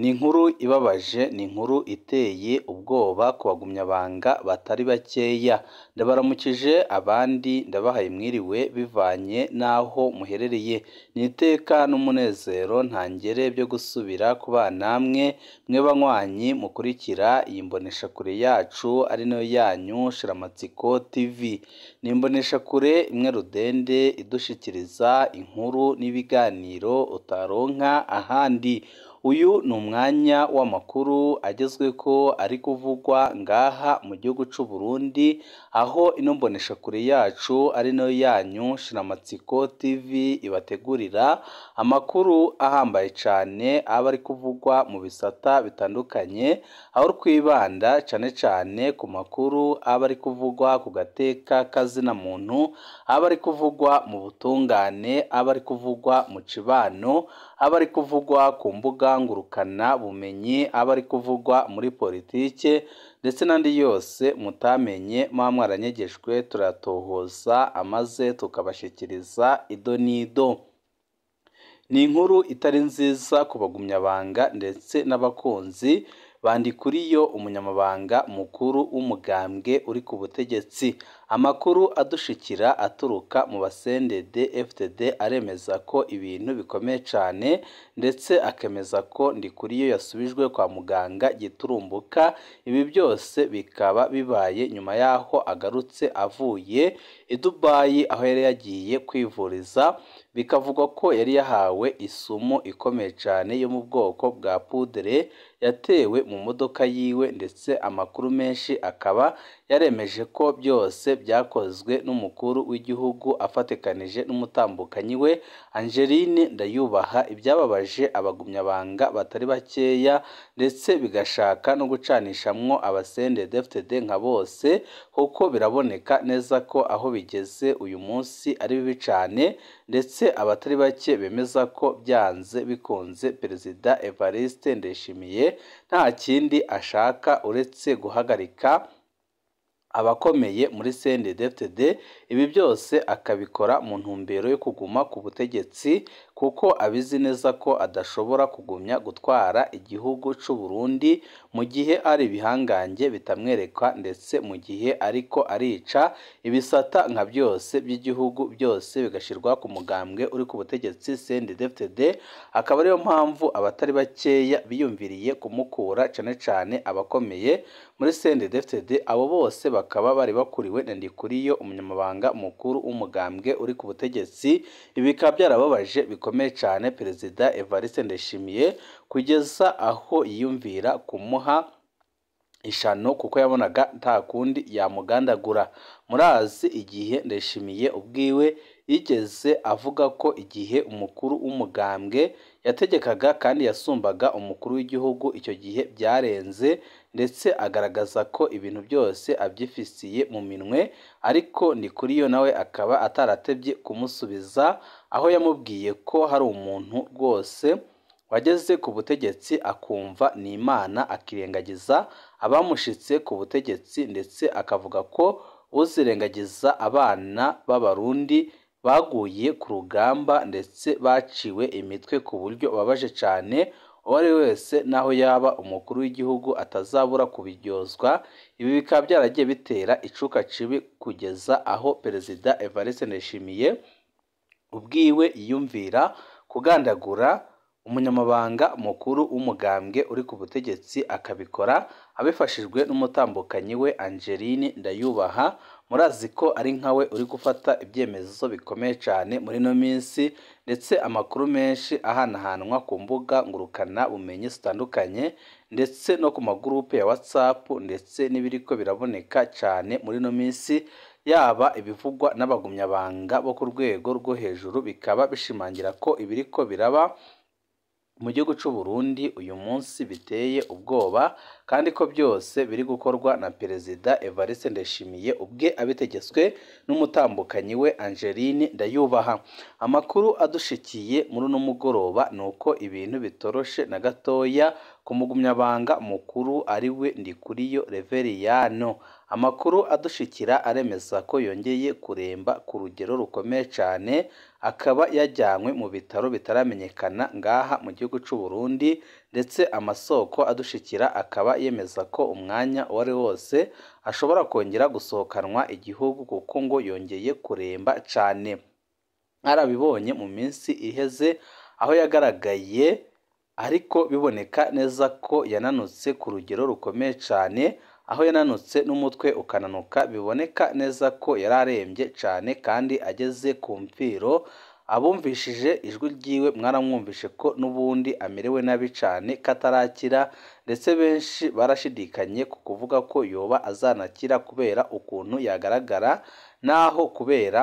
Ni inkuru ibabaje, ni inkuru iteye ubwoba ku bagumyabanga batari bakeya. Ndabaramukije abandi ndabahaye mwiriwe bivanye n'aho muherereye. Ni iteka n'umunezero ntangere byo gusubira kubana namwe, mwe banywanyi mukurikira iyi mboneshakure yacu ari nayo yanyu Shiramatsiko TV. Ni imboneshakure imwe rudende idushikiriza inkuru n'ibiganiro utaronka ahandi. Uyu ni umwanya w'amakuru agezweko ari kuvugwa ngaha mu gihugu c'u Burundi, aho ino mboneshakure yacu ari nayo yanyu Shiramatsiko TV ibategurira amakuru ahambaye cane aba ari kuvugwa mu bisata bitandukanye, aho twibanda cane cane ku makuru aba ari kuvugwa ku gateka kazina muntu, aba ari kuvugwa mu butungane, aba ari kuvugwa mu cibano, aba ari kuvugwa ku mbuga ngurukana bumenyi, aba ari kuvugwa muri politike ndetse n'andi yose mutamenye muba mwaranyegejwe turatohoza amaze tukabashikiriza ido n'ido. Ni inkuru itari nziza ku bagumyabanga ndetse n'abakunzi bandikuriyo umunyamabanga mukuru w'umugambwe uri ku butegetsi. Amakuru adushikira aturuka mu basendede FTD aremeza ko ibintu bikomeye cane, ndetse akemeza ko Ndikuriyo yasubijwe kwa muganga giturumbuka. Ibi byose bikaba bibaye nyuma yaho agarutse avuye i Dubai aho yari yagiye kwivuriza, bikavugwa ko yari yahawe isumo ikomeye cane yo mu bwoko bwa pudere yatewe mu modoka yiwe, ndetse amakuru menshi akaba yaremeje ko byose byakozwe n'umukuru w'igihugu afatikanije n'umutambukanyi we Angeline Ndayubaha. Ibyababaje abagumyabanga batari bakeya, ndetse bigashaka no gucanishamwo abasendede FTD nka bose, kuko biraboneka neza ko aho bigeze uyu munsi ari bibi cane, ndetse abatari bake bemeza ko byanze bikunze Perezida Evariste Ndayishimiye nta kindi ashaka uretse guhagarika abakomeye muri CNDD-FDD. Ibi byose akabikora mu ntumbero yo kuguma ku butegetsi, kuko abizi neza ko adashobora kugumya gutwara igihugu c'u Burundi mu gihe ari ibihangange bitamwereka, ndetse mu gihe ariko arica ibisata nka byose by'igihugu byose bigashirwa ku mugambwe uri ku butegetsi CNDD-FDD. Akaba ariyo mpamvu abatari bakeya biyumviriye kumukura cane cane abakomeye muri CNDD-FDD. Abo bose bakaba bari bakuriwe na Ndikuriyo umunyamabanga mukuru w'umugambwe uri ku butegetsi. Ibi bikaba byarababaje bikomeye cane Perezida Evariste Ndayishimiye, kugeza aho yiyumvira kumuha ishano, kuko yabonaga nta kundi yamugandagura. Murazi igihe Ndayishimiye ubwiwe yigeze avuga ko igihe umukuru w'umugambwe yategekaga kandi yasumbaga umukuru w'igihugu icyo gihe byarenze, ndetse agaragaza ko ibintu byose abyifisiye mu minwe. Ariko Ndikuriyo nawe akaba ataratebye kumusubiza, aho yamubwiye ko hari umuntu rwose wageze ku butegetsi akumva ni Imana, akirengagiza abamushitse ku butegetsi, ndetse akavuga ko uzirengagiza abana b'Abarundi baguye ku rugamba, ndetse baciwe imitwe ku buryo babaje cane. Uwo ari wese naho yaba umukuru w'igihugu atazabura kubiryozwa. Ibi bikaba byaragiye bitera icuka cibi, kugeza aho Perezida Evariste Ndayishimiye ubwiwe yiyumvira kugandagura umunyamabanga mukuru w'umugambwe uri ku butegetsi, akabikora abifashijwe n'umutambukanyi we Angeline Ndayubaha. Murazi ko ari nkawe uri gufata ibyemezo bikomeye cane muri no minsi, ndetse amakuru menshi ahanahanwa ku mbuga ngurukana bumenyi zitandukanye, ndetse no ku magurupe ya WhatsApp, ndetse n'ibiriko biraboneka cane muri no minsi, yaba ibivugwa n'abagumyabanga bo ku rwego rwo hejuru, bikaba bishimangira ko ibiriko biraba mu gihugu c'u Burundi uyu munsi biteye ubwoba, kandi ko byose biri gukorwa na Perezida Evariste Ndayishimiye ubwe abitegetswe n'umutambukanyi we Angeline Ndayubaha. Amakuru adushikiye muri uno mugoroba nuko ibintu bitoroshe na gatoya ku mugumyabanga mukuru ariwe Ndikuriyo Reveriyano. Amakuru adushikira aremeza ko yongeye kuremba ku rugero rukomeye cyane, akaba yajyanywe mu bitaro bitaramenyekana ngaha mu gihugu cy'u Burundi, ndetse amasoko adushikira akaba yemeza ko umwanya wari wose ashobora kongera gusohokanwa igihugu kuko ngo yongeye kuremba cyane. Arabibonye mu minsi iheze aho yagaragaye, ariko biboneka neza ko yananutse ku rugero rukomeye cyane, aho yananutse n'umutwe ukananuka, biboneka neza ko yari arembye cyane kandi ageze ku mfiro. Abumvishije ijwi ryiwe mwaramwumvishe ko n'ubundi amerewe nabi cyane katarakira, ndetse benshi barashidikanye ku kuvuga ko yoba azanakira kubera ukuntu yagaragara, naho kubera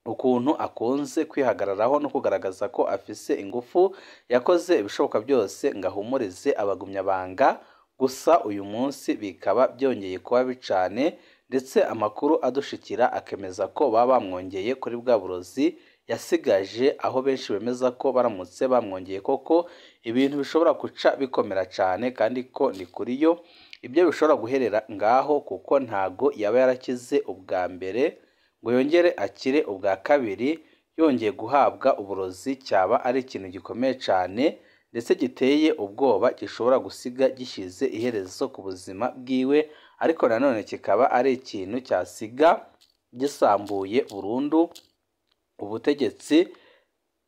ukuntu akunze kwihagararaho no kugaragaza ko afise ingufu, yakoze ibishoboka byose ngo ahumurize abagumyabanga. Gusa uyu munsi bikaba byongeye kuba bicane, ndetse amakuru adushikira akemeza ko baba bamwongeye kuri bwa burozi yasigaje, aho benshi bemeza ko baramutse bamwongeye koko ibintu bishobora guca bikomera cyane, kandi ko Ndikuriyo ibyo bishobora guherera ngaho, kuko ntago yaba yarakize ubwa mbere ngo yongere akire ubwa kabiri yongeye guhabwa uburozi. Cyaba ari ikintu gikomeye cyane ndetse giteye ubwoba, gishobora gusiga gishyize iherezo ku buzima bwiwe, ariko nanone kikaba ari ikintu cyasiga gisambuye burundu ubutegetsi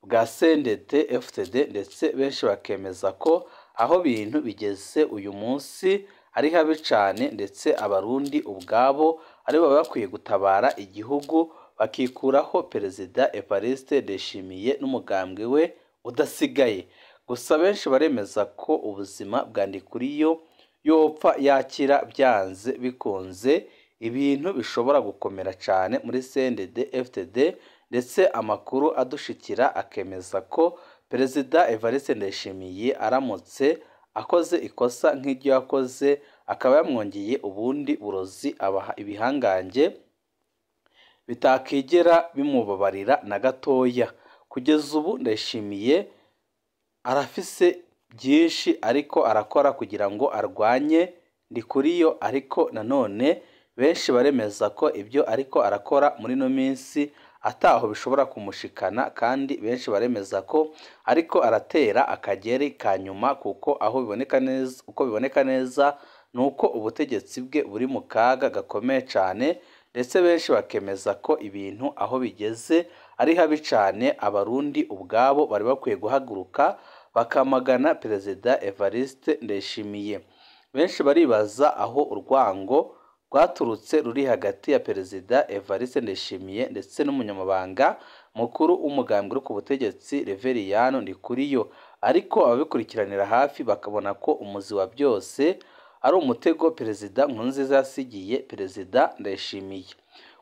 bwa CNDD FDD, ndetse benshi bakemeza ko aho bintu bigeze uyu munsi ari habi cyane, ndetse abarundi ubwabo ari bo bakwiye gutabara igihugu bakikuraho Perezida Evariste Ndayishimiye n'umugambwe we udasigaye. Gusa benshi baremeza ko ubuzima bwa Ndikuriyo yopfa yakira byanze bikunze, ibintu bishobora gukomera cyane muri CNDD FDD, ndetse amakuru adushikira akemeza ko Perezida Evariste Ndayishimiye aramutse akoze ikosa nk'iryo yakoze, akaba yamwongeye ubundi burozi, abaha ibihangange bitakigera bimubabarira na gatoya. Kugeza ubu Ndayishimiye arafise byinshi ariko arakora kugira ngo arwanye Ndikuriyo, ariko nanone benshi baremeza ko ibyo ariko arakora muri no minsi ataho bishobora kumushikana, kandi benshi baremeza ko ariko aratera akageri ka nyuma, kuko aho biboneka neza nuko ubutegetsi bwe buri mu kaga gakomeye cyane, ndetse benshi bakemeza ko ibintu aho bigeze ari habi cyane. Abarundi ubwabo bari bakwiye guhaguruka bakamagana Perezida Evariste Ndayishimiye. Benshi baribaza aho urwango rwaturutse ruri hagati ya Perezida Evariste Ndayishimiye ndetse n'umunyamabanga mukuru w'umugambwe uri ku butegetsi Reveriyano Ndikuriyo, ariko ababikurikiranira hafi bakabona ko umuzi wa byose ari umutego Perezida Nkurunziza yasigiye Perezida Ndayishimiye.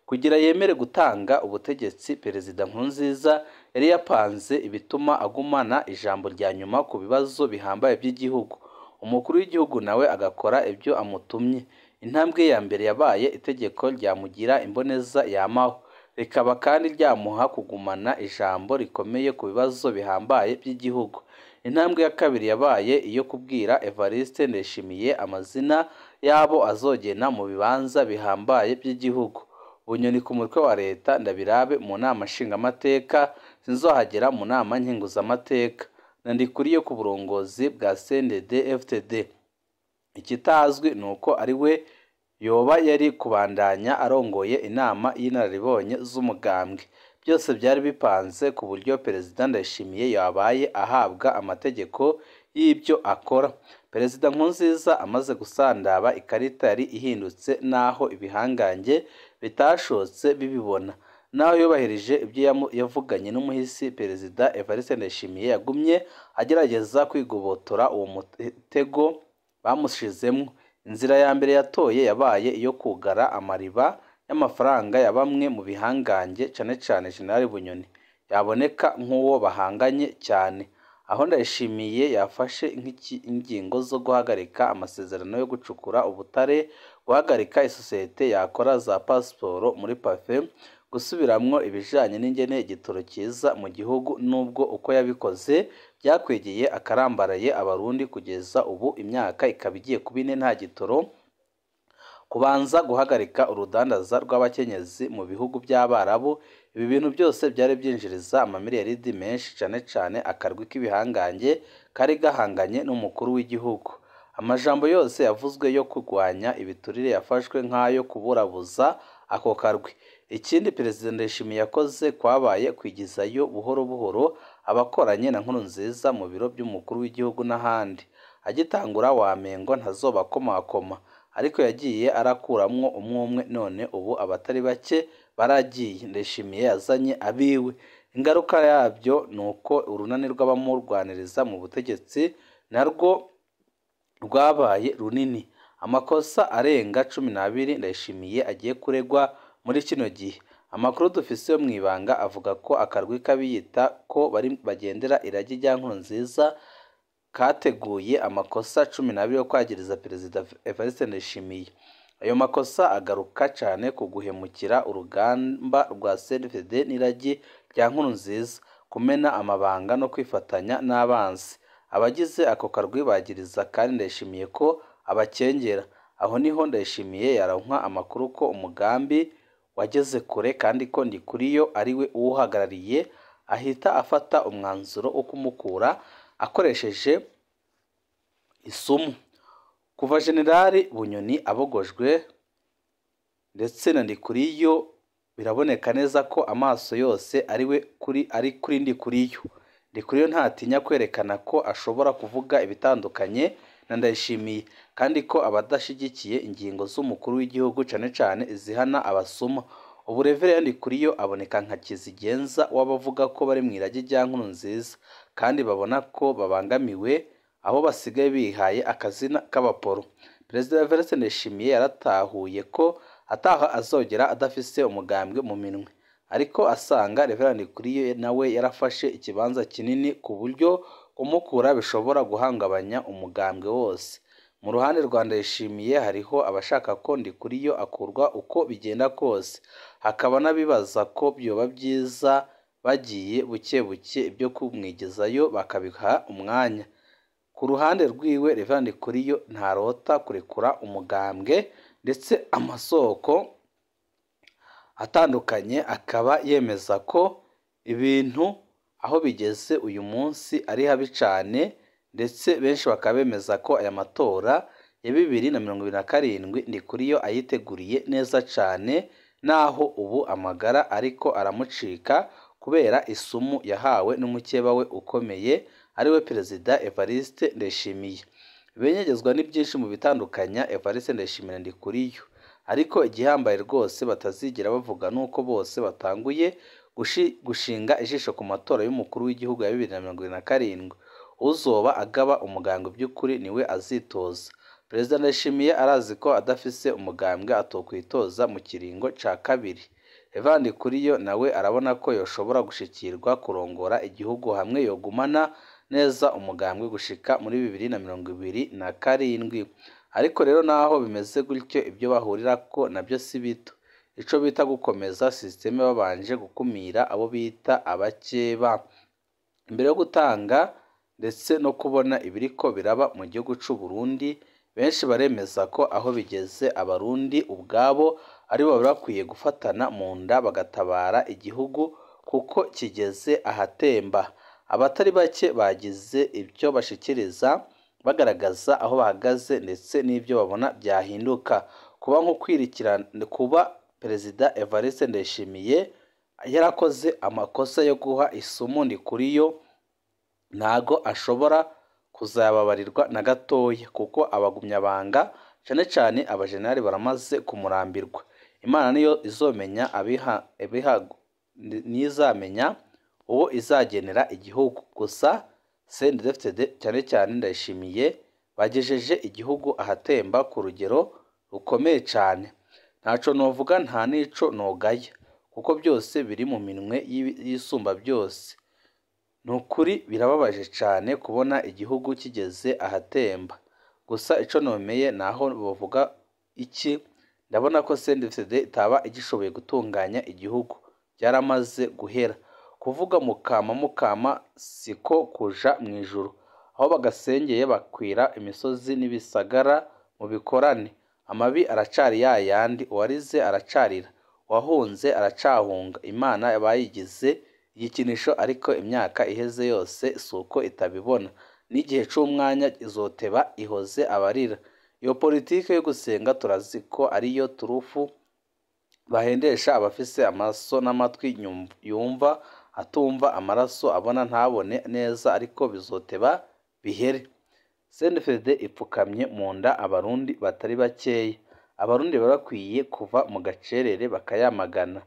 Kugira yemere gutanga ubutegetsi, Perezida Nkurunziza yari yapanze ibituma agumana ijambo rya nyuma ku bibazo bihambaye by'igihugu, umukuru w'igihugu nawe agakora ibyo amutumye. Intambwe ya mbere yabaye itegeko ryamugira imboneza yamaho, rikaba kandi ryamuha kugumana ijambo rikomeye ku bibazo bihambaye by'igihugu. Intambwe ya kabiri yabaye iyo kubwira Evariste Ndayishimiye amazina yabo azogena mu bibanza bihambaye by'igihugu. Bunyoni ku mutwe wa leta ndabirabe mu nama nshingamateka, sinzohagera mu nama nkenguzamateka, na Ndikuriyo ku burongozi bwa CNDD FDD. Ikitazwi ni uko ari we yoba yari kubandanya arongoye inama y'inararibonye z'umugambwe. Byose byari bipanze ku buryo Perezida Ndayishimiye yabaye ahabwa amategeko y'ibyo akora. Perezida Nkurunziza amaze gusandaba, ikarita yari ihindutse, naho ibihangange bitashotse bibibona, naho yubahirije ibyo yavuganye n'umuhisi Perezida Evariste Ndayishimiye yagumye agerageza kwigobotora uwo mutego bamushizemo. Inzira ya mbere yatoye yabaye iyo kugara amariba y'amafaranga ya bamwe mu bihangange, cyane cyane General Bunyoni yaboneka nk'uwo bahanganye cyane, aho Ndayishimiye yafashe ingingo zo guhagarika amasezerano yo gucukura ubutare guhagarika isosiyete yakora za pasiporo muri pafe, gusubiramwo ibijanye n'ingene igitoro kiza mu gihugu nubwo uko yabikoze byakwegeye akarambaraye abarundi kugeza ubu imyaka ikaba igiye kuba ine nta gitoro, kubanza guhagarika urudandaza rw'abakenyezi mu bihugu by'Abarabu. Ibi bintu byose byari byinjiriza amamiliyaridi menshi cane cane akarwi k'ibihangange kari gahanganye n'umukuru w'igihugu. Amajambo yose yavuzwe yo kurwanya ibiturire yafashwe nk'ayo kuburabuza ako karwi. Ikindi Perezida Ndayishimiye yakoze kwabaye kwigizayo buhoro buhoro abakoranye na Nkurunziza mu biro by'umukuru w'igihugu n'ahandi. Agitangura wamengo ntazobakomakoma, ariko yagiye arakuramwo umwe none ubu abatari bake baragiye. Ndayishimiye yazanye abiwe. Ingaruka yabyo nuko urunani rw'abamurwaniriza mu butegetsi narwo rwabaye runini. Amakosa arenga 12 Ndayishimiye agiye kuregwa muri kino gihe. Amakuru dufise yo mwibanga avuga ko akarwi kabiyita ko bari bagendera iragi rya Nkurunziza kateguye amakosa 12 yo kwagiriza Perezida Evariste Ndayishimiye. Ayo makosa agaruka cyane ku guhemukira urugamba rwa CNDD n'iragi rya Nkurunziza, kumena amabanga no kwifatanya n'abanzi. Abagize ako karwi bagiriza kandi Ndayishimiye ko abakengera. Aho niho Ndayishimiye yaronka amakuru ko umugambi wageze kure kandi ko Ndikuriyo ariwe uwuhagarariye, ahita afata umwanzuro wo kumukura akoresheje isumu. Kuva Generali Bunyoni abogojwe ndetse na Ndikuriyo biraboneka neza ko amaso yose ari kuri Ndikuriyo. Ndikuriyo ntatinya kwerekana ko ashobora kuvuga ibitandukanye na Ndayishimiye, kandi ko abadashigikiye ingingo z'umukuru w'igihugu cane cane izihana abasuma. Ubu Reverend Ndikuriyo aboneka nka kizigenza w'abavuga ko bari mwiragi rya Nkurunziza kandi babona ko babangamiwe, aho basigaye bihaye akazina k'abaporo. Perezida Evariste Ndayishimiye yaratahuye ko ataha azogera adafise umugambwe mu minwe, ariko asanga Reverend Ndikuriyo nawe yarafashe ikibanza kinini ku buryo kumukura bishobora guhangabanya umugambwe wose. Mu ruhande rwa Ndayishimiye hariho abashaka ko Ndikuriyo akurwa uko bigenda kose, hakaba n'abibaza ko byoba byiza bagiye buke buke ibyo kumwigizayo bakabiha umwanya. Ku ruhande rwiwe Reverend Ndikuriyo ntarota kurekura umugambwe, ndetse amasoko atandukanye akaba yemeza ko ibintu aho bigeze uyu munsi ari habi cyane, ndetse benshi bakaba bemeza ko aya matora ya 2027 Ndikuriyo ayiteguriye neza cyane, naho ubu amagara ariko aramucika kubera isumu yahawe n'umukeba we ukomeye ariwe Perezida Evariste Ndayishimiye. Benyegezwa n'ibyinshi mu bitandukanya Evariste Ndayishimiye na Ndikuriyo, ariko igihambaye rwose batazigira bavuga nuko bose batanguye gushinga ijisho ku matora y'umukuru w'igihugu ya 2027. Uzoba agaba umugambwe by'ukuri niwe azitoza. Perezida Ndayishimiye arazi ko adafise umugambwe atokwitoza mu kiringo ca kabiri. Reverend Ndikuriyo nawe arabona ko yoshobora gushikirwa kurongora igihugu hamwe yogumana neza umugambwe gushika muri 2027. Ariko rero naho bimeze gutyo ibyo bahurira ko nabyo si bito. Ico bita gukomeza systeme babanje gukumira abo bita abakeba. Imbere yo gutanga ndetse no kubona ibiriko biraba mu gihugu c'u Burundi, benshi baremeza ko aho bigeze abarundi ubwabo ari bo bakwiye gufatana mu nda bagatabara igihugu kuko kigeze ahatemba. Abatari bake bagize ibyo bashikiriza bagaragaza aho bahagaze ndetse n'ibyo babona byahinduka. Kuba nko kwirikirana kuba Perezida Evariste Ndayishimiye yarakoze amakosa yo guha isumu Ndikuriyo ntago ashobora kuzababarirwa na gatoya, kuko abagumyabanga cyane cyane abajenerali baramaze kumurambirwa. Imana niyo izomenya nizamenya uwo izagenera igihugu. Gusa CNDD cyane cyane Ndayishimiye bagejeje igihugu ahatemba ku rugero rukomeye cyane. Ntaco novuga nta nico nogaya, kuko byose biri mu minwe y'isumba byose. Nukuri birababaje cyane kubona igihugu kigeze ahatemba. Gusa ico nomeye naho bavuga iki ndabona ko CNDD-FDD itaba igishoboye gutunganya igihugu, byaramaze guhera. Kuvuga mukama siko kuja mu ijuru, aho bagasengeye bakwira imisozi n'ibisagara mu bikorane. Amabi aracari yayandi, uwarize aracarira, uwahunze aracahunga. Imana yabayigize igikinisho, ariko imyaka iheze yose suko itabibona, n'igihe c'umwanya izoteba ihoze abarira. Iyo politike yo gusenga turazi ko ariyo turufu bahendesha abafise amaso n'amatwi yumva atumva, amaraso abona ntabone neza, ariko bizoteba bihere. CNDD-FDD ipfukamye mu nda abarundi batari bakeya. Abarundi barakwiye kuva mu gacerere bakayamagana.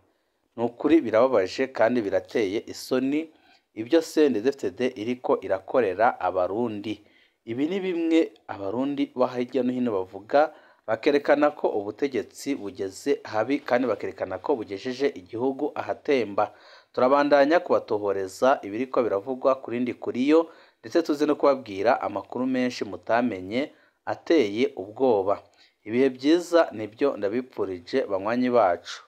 Nukuri birababaje kandi birateye isoni ibyo CNDD-FDD iriko irakorera abarundi. Ibi ni bimwe abarundi bo hirya no hino bavuga, bakerekana ko ubutegetsi bugeze habi kandi bakerekana ko bugejeje igihugu ahatemba. Turabandanya kubatohoreza ibiriko biravugwa kurindi kuriyo, ndetse tuzi no kubabwira amakuru menshi mutamenye ateye ubwoba. Ibihe byiza nibyo ndabipfurije banywanyi bacu.